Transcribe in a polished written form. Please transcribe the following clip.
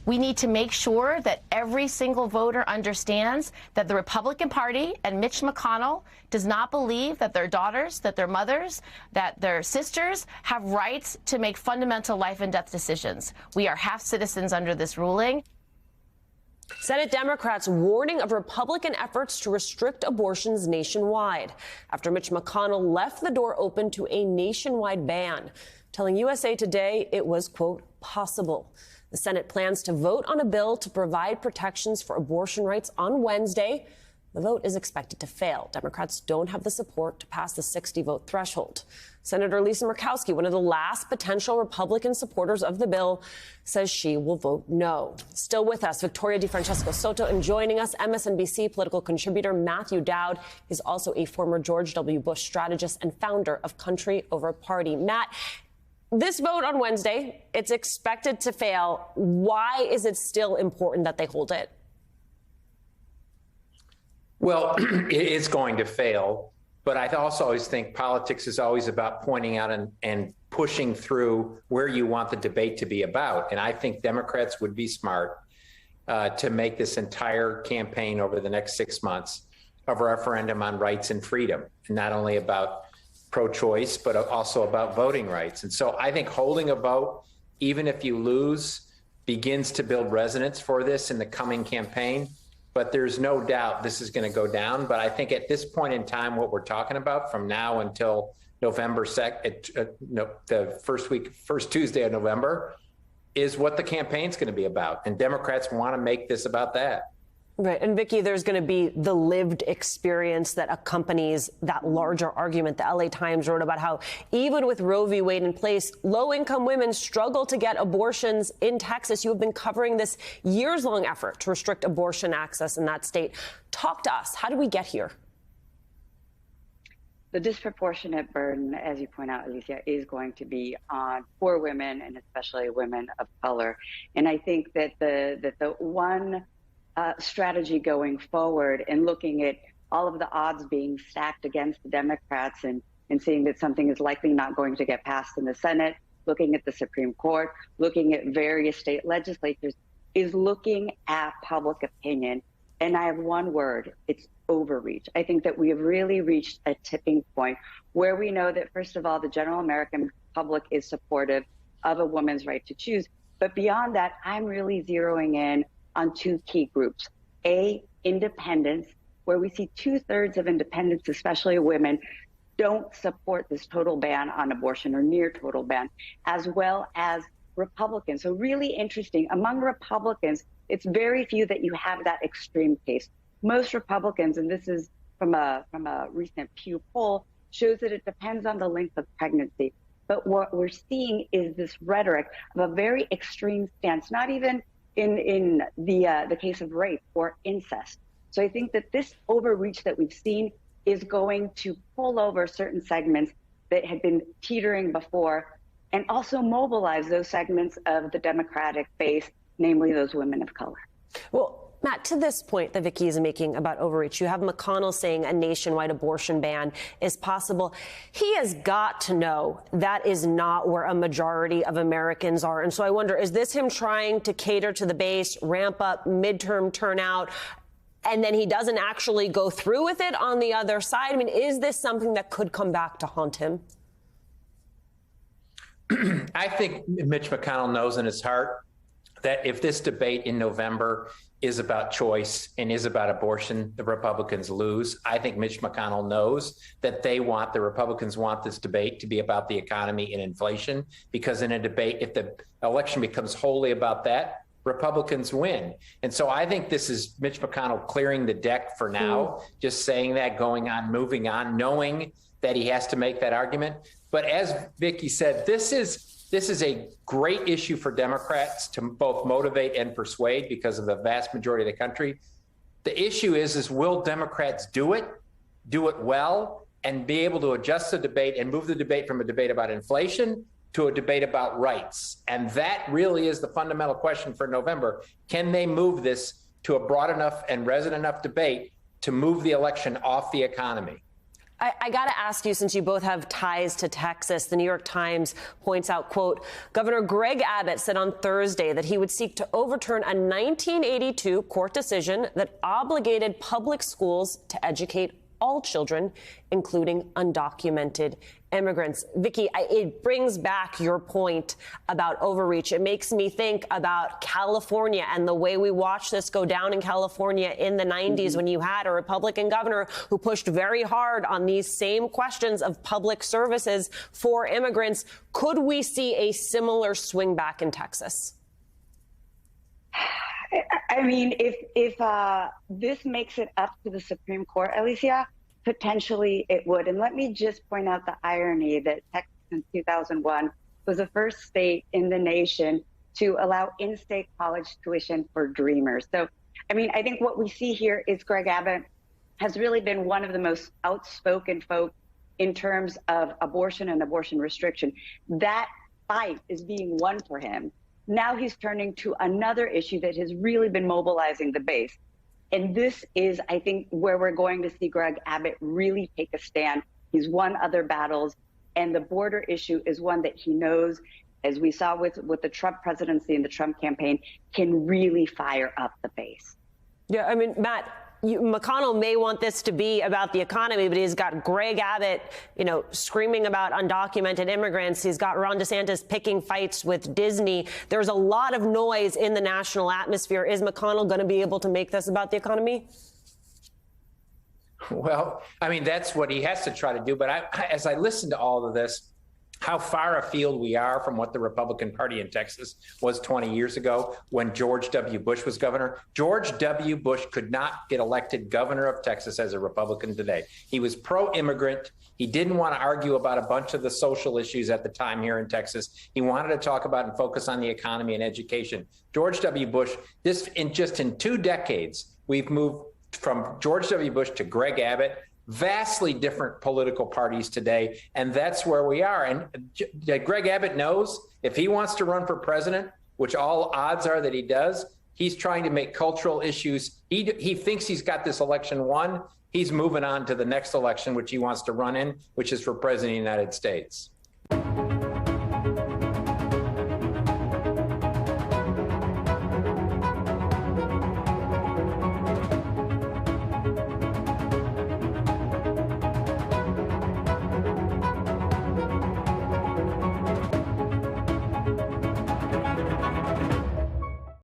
We need to make sure that every single voter understands that the Republican Party and Mitch McConnell does not believe that their daughters, that their mothers, that their sisters have rights to make fundamental life and death decisions. We are half citizens under this ruling. Senate Democrats warning of Republican efforts to restrict abortions nationwide after Mitch McConnell left the door open to a nationwide ban, telling USA Today it was, quote, possible. The Senate plans to vote on a bill to provide protections for abortion rights on Wednesday. The vote is expected to fail. Democrats don't have the support to pass the 60-vote threshold. Senator Lisa Murkowski, one of the last potential Republican supporters of the bill, says she will vote no. Still with us, Victoria DeFrancesco Soto, and joining us, MSNBC political contributor Matthew Dowd. He's also a former George W. Bush strategist and founder of Country Over Party. Matt, this vote on Wednesday, it's expected to fail. Why is it still important that they hold it? Well, it is going to fail, but I also always think politics is always about pointing out and pushing through where you want the debate to be about. And I think Democrats would be smart to make this entire campaign over the next 6 months of a referendum on rights and freedom, and not only about pro-choice, but also about voting rights. And so I think holding a vote, even if you lose, begins to build resonance for this in the coming campaign. But there's no doubt this is going to go down. But I think at this point in time, what we're talking about from now until November 2nd, the first Tuesday of November, is what the campaign's going to be about. And Democrats want to make this about that. Right. And Vicki, there's going to be the lived experience that accompanies that larger argument. The LA Times wrote about how even with Roe v. Wade in place, low-income women struggle to get abortions in Texas. You have been covering this years-long effort to restrict abortion access in that state. Talk to us. How did we get here? The disproportionate burden, as you point out, Alicia, is going to be on poor women and especially women of color. And I think that the one strategy going forward and looking at all of the odds being stacked against the Democrats and seeing that something is likely not going to get passed in the Senate, looking at the Supreme Court, looking at various state legislatures, is looking at public opinion. And I have one word, it's overreach. I think that we have really reached a tipping point where we know that, first of all, the general American public is supportive of a woman's right to choose. But beyond that, I'm really zeroing in on two key groups. A, independents, where we see 2/3 of independents, especially women, don't support this total ban on abortion or near total ban, as well as Republicans. So really interesting. Among Republicans, it's very few that you have that extreme case. Most Republicans, and this is from a recent Pew poll, shows that it depends on the length of pregnancy. But what we're seeing is this rhetoric of a very extreme stance, not even in the case of rape or incest. So I think that this overreach that we've seen is going to pull over certain segments that had been teetering before and also mobilize those segments of the Democratic base, namely those women of color. Well, Matt, to this point that Vicki is making about overreach, you have McConnell saying a nationwide abortion ban is possible. He has got to know that is not where a majority of Americans are. And so I wonder, is this him trying to cater to the base, ramp up midterm turnout, and then he doesn't actually go through with it on the other side? I mean, is this something that could come back to haunt him? I think Mitch McConnell knows in his heart that if this debate in November is about choice and is about abortion, the Republicans lose. I think Mitch McConnell knows that the Republicans want this debate to be about the economy and inflation, because in a debate, if the election becomes wholly about that, Republicans win. And so I think this is Mitch McConnell clearing the deck for now, just saying that, going on, moving on, knowing that he has to make that argument. But as Vicki said, this is a great issue for Democrats to both motivate and persuade because of the vast majority of the country. The issue is will Democrats do it well, and be able to adjust the debate and move the debate from a debate about inflation to a debate about rights? And that really is the fundamental question for November. Can they move this to a broad enough and resonant enough debate to move the election off the economy? I got to ask you, since you both have ties to Texas, the New York Times points out, quote, Governor Greg Abbott said on Thursday that he would seek to overturn a 1982 court decision that obligated public schools to educate all children, including undocumented immigrants. Vicky, it brings back your point about overreach. It makes me think about California and the way we watched this go down in California in the 90s when you had a Republican governor who pushed very hard on these same questions of public services for immigrants. Could we see a similar swing back in Texas? I mean, if this makes it up to the Supreme Court, Alicia, potentially it would. And let me just point out the irony that Texas in 2001 was the first state in the nation to allow in-state college tuition for dreamers. So, I mean, I think what we see here is Greg Abbott has really been one of the most outspoken folk in terms of abortion and abortion restriction. That fight is being won for him. Now he's turning to another issue that has really been mobilizing the base. And this is, I think, where we're going to see Greg Abbott really take a stand. He's won other battles, and the border issue is one that he knows, as we saw with the Trump presidency and the Trump campaign, can really fire up the base. Yeah, I mean, Matt, McConnell may want this to be about the economy, but he's got Greg Abbott, screaming about undocumented immigrants. He's got Ron DeSantis picking fights with Disney. There's a lot of noise in the national atmosphere. Is McConnell going to be able to make this about the economy? Well, I mean, that's what he has to try to do. But as I listen to all of this, how far afield we are from what the Republican Party in Texas was 20 years ago when George W. Bush was governor. George W. Bush could not get elected governor of Texas as a Republican today. He was pro-immigrant. He didn't want to argue about a bunch of the social issues at the time here in Texas. He wanted to talk about and focus on the economy and education. George W. Bush, in 2 decades, we've moved from George W. Bush to Greg Abbott. Vastly different political parties today, and that's where we are. And Greg Abbott knows if he wants to run for president, which all odds are that he does, he's trying to make cultural issues. He thinks he's got this election won. He's moving on to the next election, which he wants to run in, which is for president of the United States.